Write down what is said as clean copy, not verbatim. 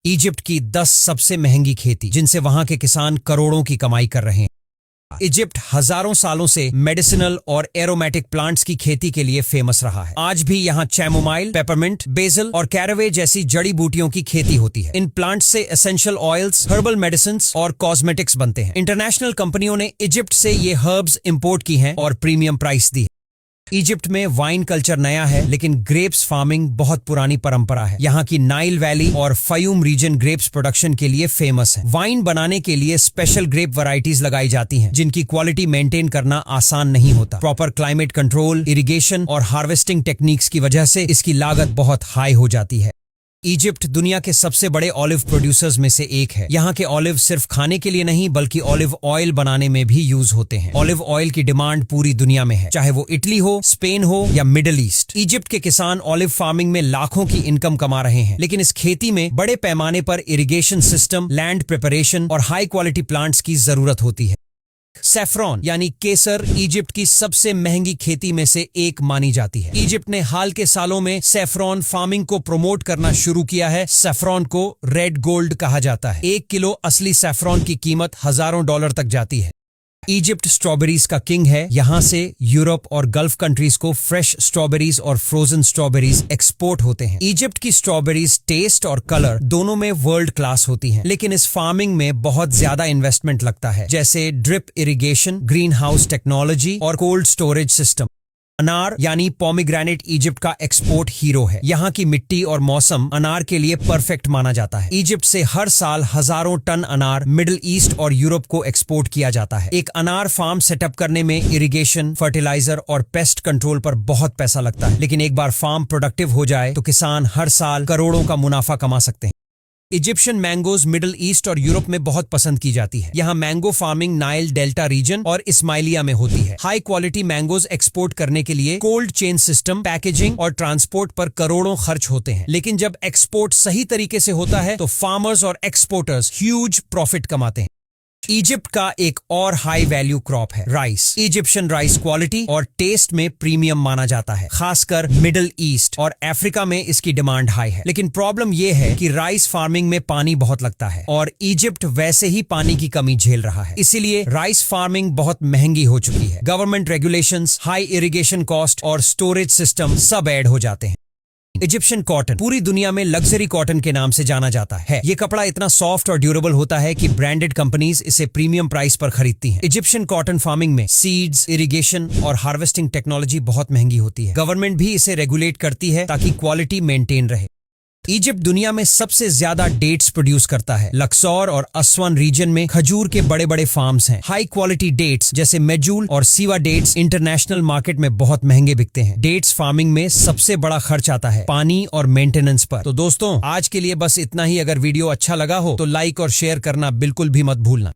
Egypt की 10 सबसे महंगी खेती जिनसे वहां के किसान करोड़ों की कमाई कर रहे हैं। इजिप्ट हजारों सालों से मेडिसिनल और एरोमेटिक प्लांट्स की खेती के लिए फेमस रहा है। आज भी यहाँ चैमोमाइल, पेपरमिंट, बेसिल और कैरावे जैसी जड़ी बूटियों की खेती होती है। इन प्लांट्स से एसेंशियल ऑयल्स, हर्बल मेडिसिन और कॉस्मेटिक्स बनते हैं। इंटरनेशनल कंपनियों ने इजिप्ट से ये हर्ब्स इंपोर्ट की हैं और प्रीमियम प्राइस दी है। इजिप्ट में वाइन कल्चर नया है, लेकिन ग्रेप्स फार्मिंग बहुत पुरानी परंपरा है। यहाँ की नाइल वैली और फयूम रीजन ग्रेप्स प्रोडक्शन के लिए फेमस है। वाइन बनाने के लिए स्पेशल ग्रेप वैरायटीज लगाई जाती हैं, जिनकी क्वालिटी मेंटेन करना आसान नहीं होता। प्रॉपर क्लाइमेट कंट्रोल, इरिगेशन और हार्वेस्टिंग टेक्निक्स की वजह से इसकी लागत बहुत हाई हो जाती है। इजिप्ट दुनिया के सबसे बड़े ऑलिव प्रोड्यूसर्स में से एक है। यहाँ के ऑलिव सिर्फ खाने के लिए नहीं बल्कि ऑलिव ऑयल बनाने में भी यूज होते हैं। ऑलिव ऑयल की डिमांड पूरी दुनिया में है, चाहे वो इटली हो, स्पेन हो या मिडिल ईस्ट। इजिप्ट के किसान ऑलिव फार्मिंग में लाखों की इनकम कमा रहे हैं, लेकिन इस खेती में बड़े पैमाने पर इरिगेशन सिस्टम, लैंड प्रिपरेशन और हाई क्वालिटी प्लांट्स की जरूरत होती है। सैफरॉन यानी केसर इजिप्ट की सबसे महंगी खेती में से एक मानी जाती है। इजिप्ट ने हाल के सालों में सैफरॉन फार्मिंग को प्रमोट करना शुरू किया है। सैफरॉन को रेड गोल्ड कहा जाता है। 1 किलो असली सैफरॉन की कीमत हजारों डॉलर तक जाती है। इजिप्ट स्ट्रॉबेरीज का किंग है। यहाँ से यूरोप और गल्फ कंट्रीज को फ्रेश स्ट्रॉबेरीज और फ्रोजन स्ट्रॉबेरीज एक्सपोर्ट होते हैं। इजिप्ट की स्ट्रॉबेरीज टेस्ट और कलर दोनों में वर्ल्ड क्लास होती हैं, लेकिन इस फार्मिंग में बहुत ज्यादा इन्वेस्टमेंट लगता है, जैसे drip irrigation, green house technology और कोल्ड स्टोरेज सिस्टम। अनार यानी पोमीग्रेनेट इजिप्ट का एक्सपोर्ट हीरो है। यहाँ की मिट्टी और मौसम अनार के लिए परफेक्ट माना जाता है। इजिप्ट से हर साल हजारों टन अनार मिडिल ईस्ट और यूरोप को एक्सपोर्ट किया जाता है। एक अनार फार्म सेटअप करने में इरिगेशन, फर्टिलाइजर और पेस्ट कंट्रोल पर बहुत पैसा लगता है, लेकिन एक बार फार्म प्रोडक्टिव हो जाए तो किसान हर साल करोड़ों का मुनाफा कमा सकते हैं। इजिप्शियन मैंगोज मिडिल ईस्ट और यूरोप में बहुत पसंद की जाती है। यहाँ mango farming Nile delta region और इस्माइलिया में होती है। हाई क्वालिटी मैंगोज एक्सपोर्ट करने के लिए कोल्ड चेन सिस्टम, पैकेजिंग और ट्रांसपोर्ट पर करोड़ों खर्च होते हैं, लेकिन जब एक्सपोर्ट सही तरीके से होता है तो फार्मर्स और एक्सपोर्टर्स ह्यूज प्रॉफिट कमाते हैं। इजिप्ट का एक और हाई वैल्यू क्रॉप है राइस। इजिप्शियन राइस क्वालिटी और टेस्ट में प्रीमियम माना जाता है। खासकर मिडिल ईस्ट और अफ्रीका में इसकी डिमांड हाई है, लेकिन प्रॉब्लम यह है कि राइस फार्मिंग में पानी बहुत लगता है और इजिप्ट वैसे ही पानी की कमी झेल रहा है। इसीलिए राइस फार्मिंग बहुत महंगी हो चुकी है। Government regulations, high irrigation cost और स्टोरेज सिस्टम सब ऐड हो जाते हैं। इजिप्शियन कॉटन पूरी दुनिया में लग्जरी कॉटन के नाम से जाना जाता है। ये कपड़ा इतना सॉफ्ट और ड्यूरेबल होता है कि ब्रांडेड कंपनीज इसे प्रीमियम प्राइस पर खरीदती हैं। इजिप्शियन कॉटन फार्मिंग में सीड्स, इरिगेशन और हार्वेस्टिंग टेक्नोलॉजी बहुत महंगी होती है। गवर्नमेंट भी इसे रेगुलेट करती है ताकि क्वालिटी मेंटेन रहे। इजिप्ट दुनिया में सबसे ज्यादा डेट्स प्रोड्यूस करता है। लक्सौर और असवान रीजन में खजूर के बड़े बड़े फार्म्स हैं। हाई क्वालिटी डेट्स जैसे मेजूल और सीवा डेट्स इंटरनेशनल मार्केट में बहुत महंगे बिकते हैं। डेट्स फार्मिंग में सबसे बड़ा खर्च आता है पानी और मेंटेनेंस पर। तो दोस्तों, आज के लिए बस इतना ही। अगर वीडियो अच्छा लगा हो तो लाइक और शेयर करना बिल्कुल भी मत भूलना।